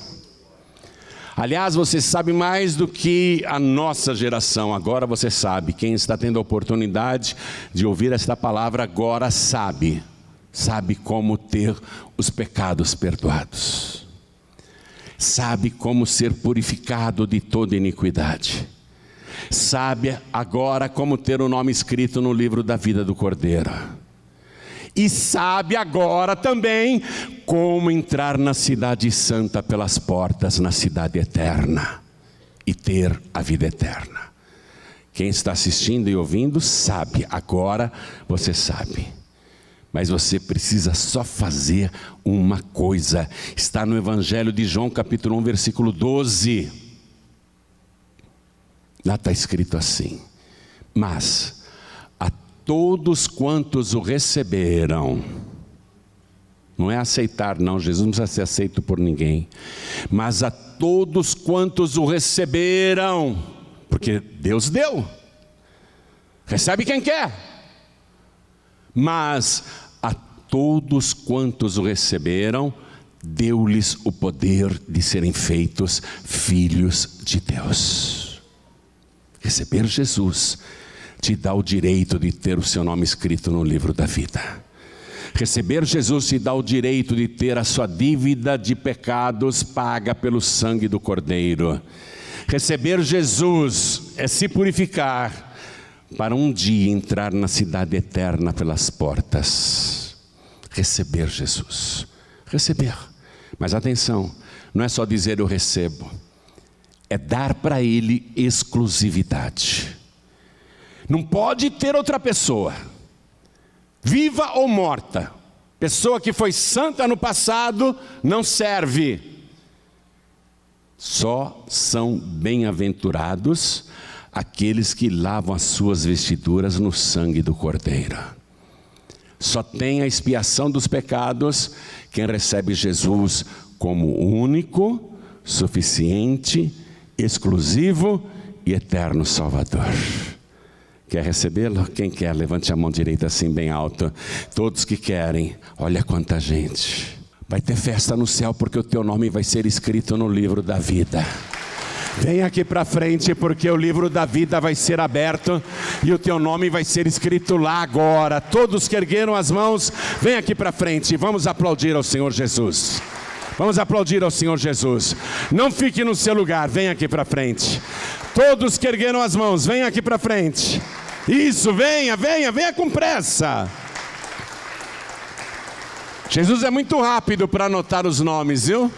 Aliás, você sabe mais do que a nossa geração. Agora você sabe. Quem está tendo a oportunidade de ouvir esta palavra agora sabe. Sabe como ter os pecados perdoados. Sabe como ser purificado de toda iniquidade. Sabe agora como ter o nome escrito no livro da vida do Cordeiro. E sabe agora também como entrar na cidade santa pelas portas, na cidade eterna, e ter a vida eterna. Quem está assistindo e ouvindo sabe, agora você sabe. Mas você precisa só fazer uma coisa. Está no Evangelho de João capítulo 1, versículo 12. Lá está escrito assim: mas a todos quantos o receberam, não é aceitar não, Jesus não precisa ser aceito por ninguém, mas a todos quantos o receberam, porque Deus deu, recebe quem quer, mas a todos quantos o receberam, deu-lhes o poder de serem feitos filhos de Deus. Receber Jesus te dá o direito de ter o seu nome escrito no livro da vida. Receber Jesus te dá o direito de ter a sua dívida de pecados paga pelo sangue do Cordeiro. Receber Jesus é se purificar para um dia entrar na cidade eterna pelas portas. Receber Jesus. Receber. Mas atenção, não é só dizer eu recebo. É dar para Ele exclusividade. Não pode ter outra pessoa, viva ou morta. Pessoa que foi santa no passado não serve. Só são bem-aventurados aqueles que lavam as suas vestiduras no sangue do Cordeiro. Só tem a expiação dos pecados quem recebe Jesus como único, suficiente, exclusivo e eterno Salvador. Quer recebê-lo? Quem quer? Levante a mão direita assim bem alto. Todos que querem. Olha quanta gente. Vai ter festa no céu porque o teu nome vai ser escrito no livro da vida. Vem aqui para frente porque o livro da vida vai ser aberto e o teu nome vai ser escrito lá agora. Todos que ergueram as mãos, vem aqui para frente. Vamos aplaudir ao Senhor Jesus. Vamos aplaudir ao Senhor Jesus. Não fique no seu lugar, vem aqui para frente. Todos que ergueram as mãos, vem aqui para frente. Isso, venha com pressa. Jesus é muito rápido para anotar os nomes, viu?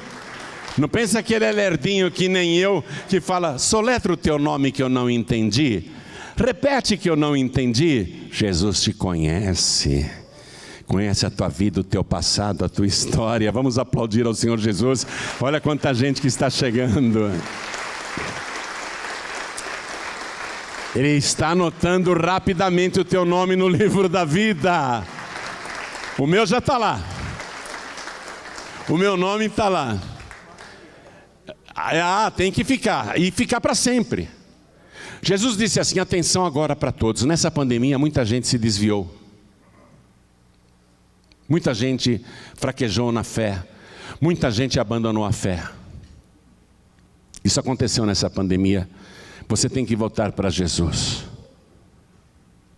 Não pensa que ele é lerdinho que nem eu, que fala, soletra o teu nome que eu não entendi. Repete que eu não entendi. Jesus te conhece. Conhece a tua vida, o teu passado, a tua história. Vamos aplaudir ao Senhor Jesus. Olha quanta gente que está chegando. Ele está anotando rapidamente o teu nome no livro da vida. O meu já está lá. O meu nome está lá. Tem que ficar. E ficar para sempre. Jesus disse assim, atenção agora para todos. Nessa pandemia muita gente se desviou. Muita gente fraquejou na fé. Muita gente abandonou a fé. Isso aconteceu nessa pandemia. Você tem que voltar para Jesus.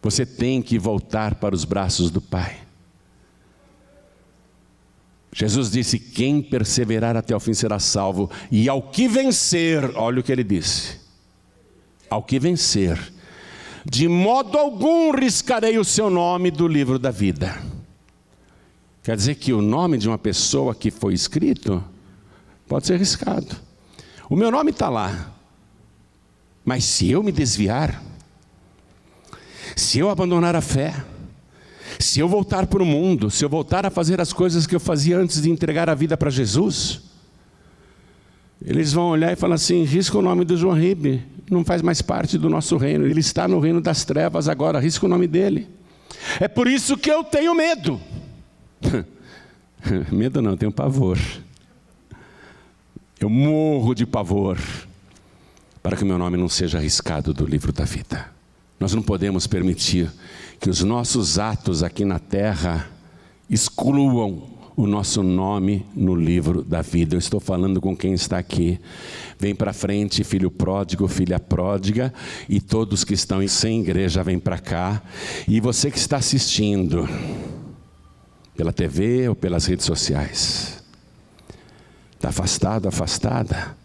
Você tem que voltar para os braços do Pai. Jesus disse, quem perseverar até o fim será salvo. E ao que vencer, olha o que ele disse. Ao que vencer, de modo algum riscarei o seu nome do livro da vida. Quer dizer que o nome de uma pessoa que foi escrito pode ser riscado. O meu nome está lá. Mas se eu me desviar, se eu abandonar a fé, Se eu voltar para o mundo, se eu voltar a fazer as coisas que eu fazia antes de entregar a vida para Jesus, eles vão olhar e falar assim: risca o nome do João Ribe, não faz mais parte do nosso reino, ele está no reino das trevas agora, risca o nome dele. É por isso que eu tenho medo. Medo não, eu tenho pavor. Eu morro de pavor para que o meu nome não seja riscado do livro da vida. Nós não podemos permitir que os nossos atos aqui na terra excluam o nosso nome no livro da vida. Eu estou falando com quem está aqui. Vem para frente, filho pródigo, filha pródiga, e todos que estão sem igreja, vem para cá. E você que está assistindo pela TV ou pelas redes sociais, está afastado, afastada,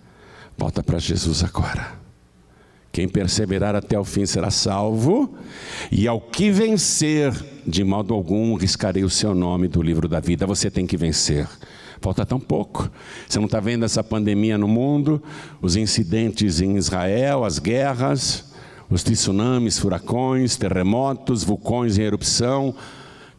volta para Jesus agora. Quem perseverar até o fim será salvo, e ao que vencer, de modo algum riscarei o seu nome do livro da vida. Você tem que vencer. Falta tão pouco. Você não está vendo essa pandemia no mundo, os incidentes em Israel, as guerras, os tsunamis, furacões, terremotos, vulcões em erupção,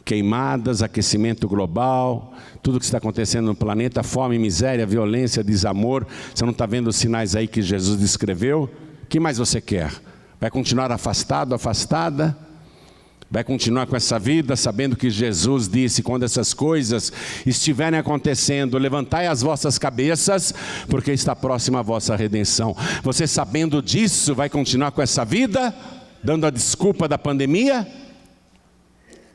queimadas, aquecimento global, tudo que está acontecendo no planeta, fome, miséria, violência, desamor. Você não está vendo os sinais aí que Jesus descreveu? O que mais você quer? Vai continuar afastado, afastada? Vai continuar com essa vida sabendo que Jesus disse: quando essas coisas estiverem acontecendo, levantai as vossas cabeças, porque está próxima a vossa redenção. Você sabendo disso, vai continuar com essa vida, dando a desculpa da pandemia?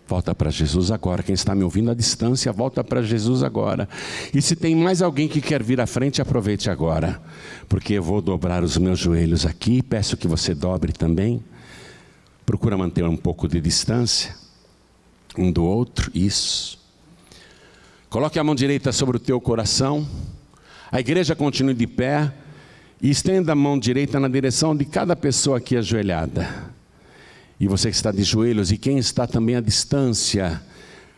Volta para Jesus agora. Quem está me ouvindo à distância, volta para Jesus agora. E se tem mais alguém que quer vir à frente, aproveite agora, porque eu vou dobrar os meus joelhos aqui. Peço que você dobre também. Procura manter um pouco de distância um do outro. Isso. Coloque a mão direita sobre o teu coração. A igreja continue de pé e estenda a mão direita na direção de cada pessoa aqui ajoelhada. E você que está de joelhos, e quem está também à distância,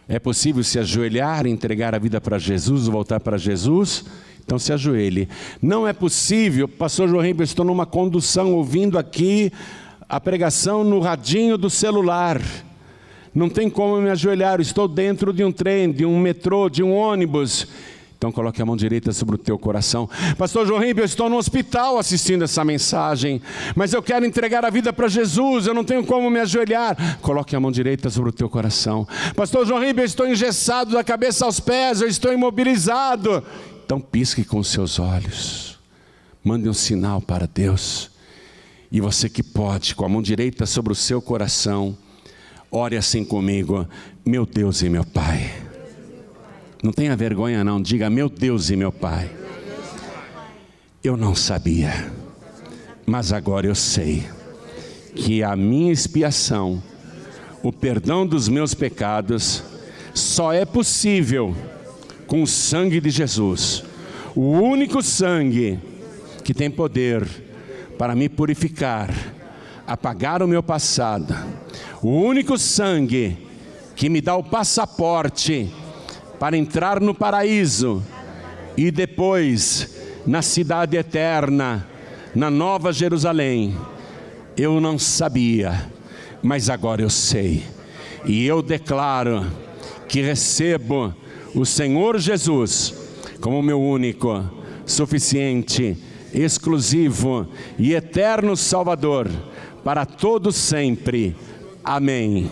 é possível se ajoelhar, entregar a vida para Jesus, voltar para Jesus? Então se ajoelhe. Não é possível, pastor João Ribe, eu estou numa condução ouvindo aqui a pregação no radinho do celular. Não tem como me ajoelhar, eu estou dentro de um trem, de um metrô, de um ônibus. Então coloque a mão direita sobre o teu coração. Pastor João Ribe, eu estou no hospital assistindo essa mensagem, mas eu quero entregar a vida para Jesus, eu não tenho como me ajoelhar. Coloque a mão direita sobre o teu coração. Pastor João Ribe, eu estou engessado da cabeça aos pés, eu estou imobilizado. Então pisque com os seus olhos, mande um sinal para Deus. E você que pode, com a mão direita sobre o seu coração, ore assim comigo: meu Deus e meu Pai. Não tenha vergonha não, diga: meu Deus e meu Pai. Eu não sabia, mas agora eu sei que a minha expiação, o perdão dos meus pecados, só é possível com o sangue de Jesus. O único sangue que tem poder para me purificar, apagar o meu passado. O único sangue que me dá o passaporte para entrar no paraíso e depois na cidade eterna, na Nova Jerusalém. Eu não sabia, mas agora eu sei. E eu declaro que recebo o Senhor Jesus como meu único, suficiente, exclusivo e eterno Salvador para todo sempre. Amém.